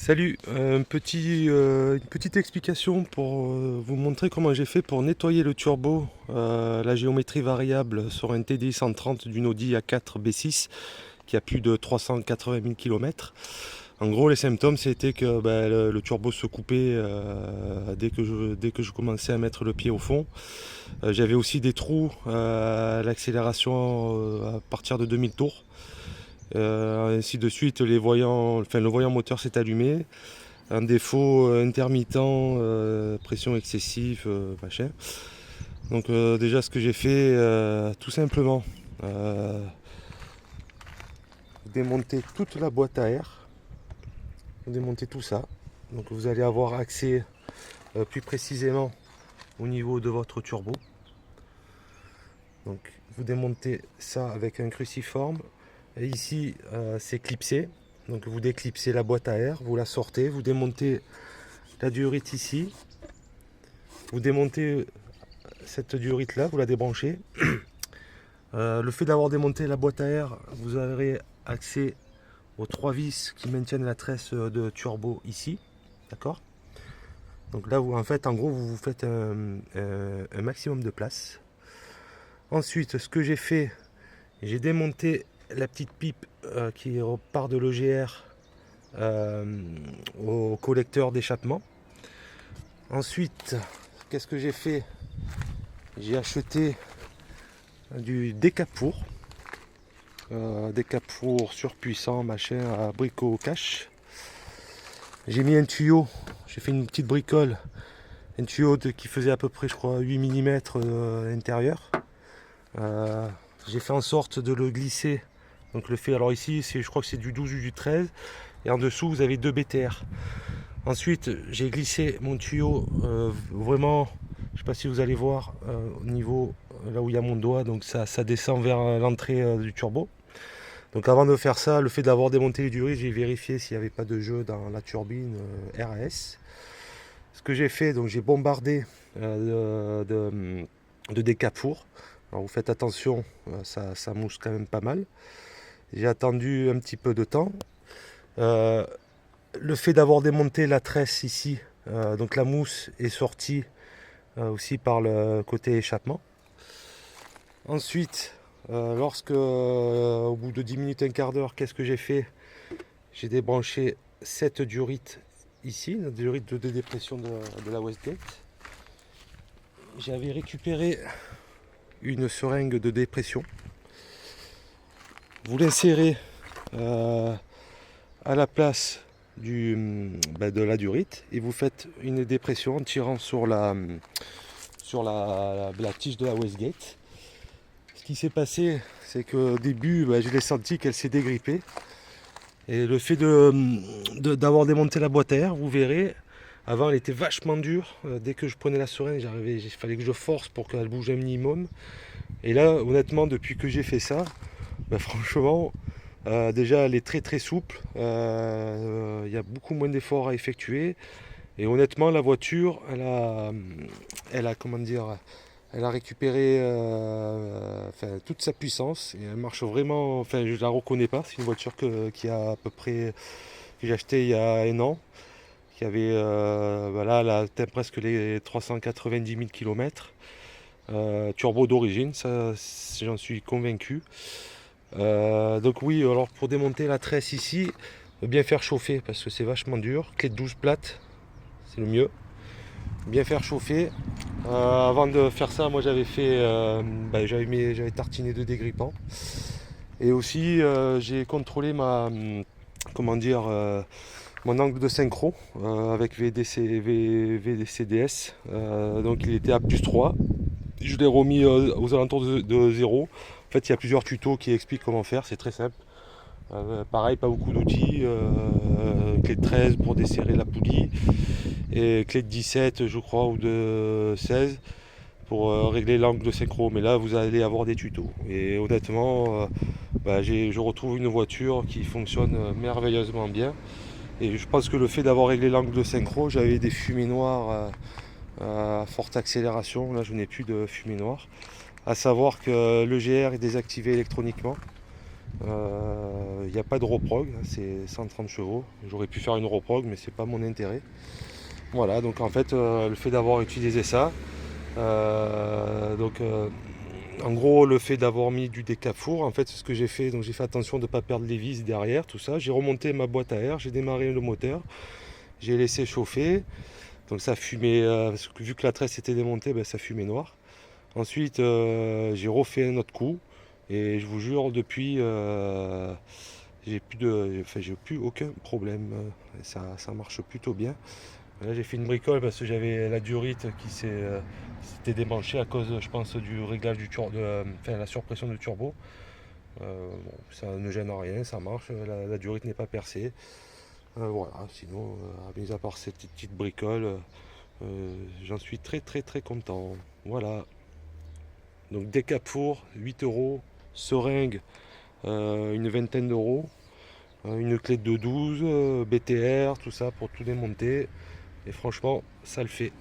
Salut, une petite explication pour vous montrer comment j'ai fait pour nettoyer le turbo, la géométrie variable sur un TDI 130 d'une Audi A4 B6 qui a plus de 380 000 km. En gros, les symptômes c'était que le turbo se coupait dès que je commençais à mettre le pied au fond. J'avais aussi des trous à l'accélération à partir de 2000 tours. Ainsi de suite, le voyant moteur s'est allumé. Un défaut intermittent, pression excessive, machin. Donc déjà ce que j'ai fait, tout simplement, démonter toute la boîte à air, démonter tout ça. Donc vous allez avoir accès plus précisément au niveau de votre turbo. Donc vous démontez ça avec un cruciforme. Et ici c'est clipsé. Donc vous déclipsez la boîte à air, vous la sortez, vous démontez la durite ici, vous démontez cette durite là, vous la débranchez. Le fait d'avoir démonté la boîte à air, vous aurez accès aux trois vis qui maintiennent la tresse de turbo ici, d'accord. Donc là, en fait, en gros, vous faites un maximum de place. Ensuite, ce que j'ai fait, j'ai démonté la petite pipe qui part de l'EGR au collecteur d'échappement. Ensuite, qu'est-ce que j'ai fait? J'ai acheté du décapour. Décapour surpuissant, machin, à bricot cash. J'ai mis un tuyau, j'ai fait une petite bricole, un tuyau qui faisait à peu près, je crois, 8 mm à l'intérieur. J'ai fait en sorte de le glisser. Donc le fait, alors ici, je crois que c'est du 12 ou du 13. Et en dessous, vous avez 2 BTR. Ensuite, j'ai glissé mon tuyau vraiment, je ne sais pas si vous allez voir, au niveau là où il y a mon doigt, donc ça descend vers l'entrée du turbo. Donc avant de faire ça, le fait d'avoir démonté les durées, j'ai vérifié s'il n'y avait pas de jeu dans la turbine RAS. Ce que j'ai fait, donc j'ai bombardé de décapour. Alors vous faites attention, ça mousse quand même pas mal. J'ai attendu un petit peu de temps. Le fait d'avoir démonté la tresse ici, donc la mousse est sortie aussi par le côté échappement. Ensuite, au bout de 10 minutes, un quart d'heure, qu'est-ce que j'ai fait? J'ai débranché cette durite ici, la durite de dépression de la Westgate. J'avais récupéré une seringue de dépression. Vous l'insérez à la place de la durite et vous faites une dépression en tirant sur la tige de la Westgate. Ce qui s'est passé, c'est qu'au début, je l'ai senti qu'elle s'est dégrippée. Et le fait d'avoir démonté la boîte à air, vous verrez, avant elle était vachement dure. Dès que je prenais la seringue, il fallait que je force pour qu'elle bouge un minimum. Et là, honnêtement, depuis que j'ai fait ça, franchement, déjà elle est très très souple. Il y a beaucoup moins d'efforts à effectuer. Et honnêtement, la voiture, comment dire, elle a récupéré toute sa puissance et elle marche vraiment. Enfin, je la reconnais pas. C'est une voiture qui a à peu près que j'ai acheté il y a un an, qui avait voilà, elle atteint presque les 390 000 km. Turbo d'origine, ça j'en suis convaincu. Donc oui, alors pour démonter la tresse ici, bien faire chauffer parce que c'est vachement dur. Clé de 12 plate, c'est le mieux. Bien faire chauffer. Avant de faire ça, moi j'avais tartiné de dégrippant. Et aussi j'ai contrôlé comment dire, mon angle de synchro avec VDCDS. Donc il était à plus 3. Je l'ai remis aux alentours de 0. En fait, il y a plusieurs tutos qui expliquent comment faire, c'est très simple. Pareil, pas beaucoup d'outils. Clé de 13 pour desserrer la poulie. Et clé de 17, je crois, ou de 16 pour régler l'angle de synchro. Mais là, vous allez avoir des tutos. Et honnêtement, je retrouve une voiture qui fonctionne merveilleusement bien. Et je pense que le fait d'avoir réglé l'angle de synchro, j'avais des fumées noires à forte accélération. Là, je n'ai plus de fumée noire. À savoir que l'EGR est désactivé électroniquement. Il n'y a pas de reprog, hein, c'est 130 chevaux. J'aurais pu faire une reprog, mais c'est pas mon intérêt. Voilà, donc en fait, le fait d'avoir utilisé ça, en gros, le fait d'avoir mis du décafour, en fait, ce que j'ai fait, donc j'ai fait attention de ne pas perdre les vis derrière, tout ça. J'ai remonté ma boîte à air, j'ai démarré le moteur, j'ai laissé chauffer. Donc ça fumait, parce que vu que la tresse était démontée, ben, ça fumait noir. Ensuite, j'ai refait un autre coup. Et je vous jure, depuis, j'ai plus aucun problème. Ça marche plutôt bien. Là, j'ai fait une bricole parce que j'avais la durite s'était démanchée à cause, je pense, du réglage enfin, la surpression du turbo. Bon, ça ne gêne rien, ça marche. La durite n'est pas percée. Voilà. Sinon, mis à part cette petite bricole, j'en suis très très très content. Voilà. Donc Décafour, 8 euros. Seringue, une vingtaine d'euros. Une clé de 12, BTR, tout ça pour tout démonter. Et franchement, ça le fait.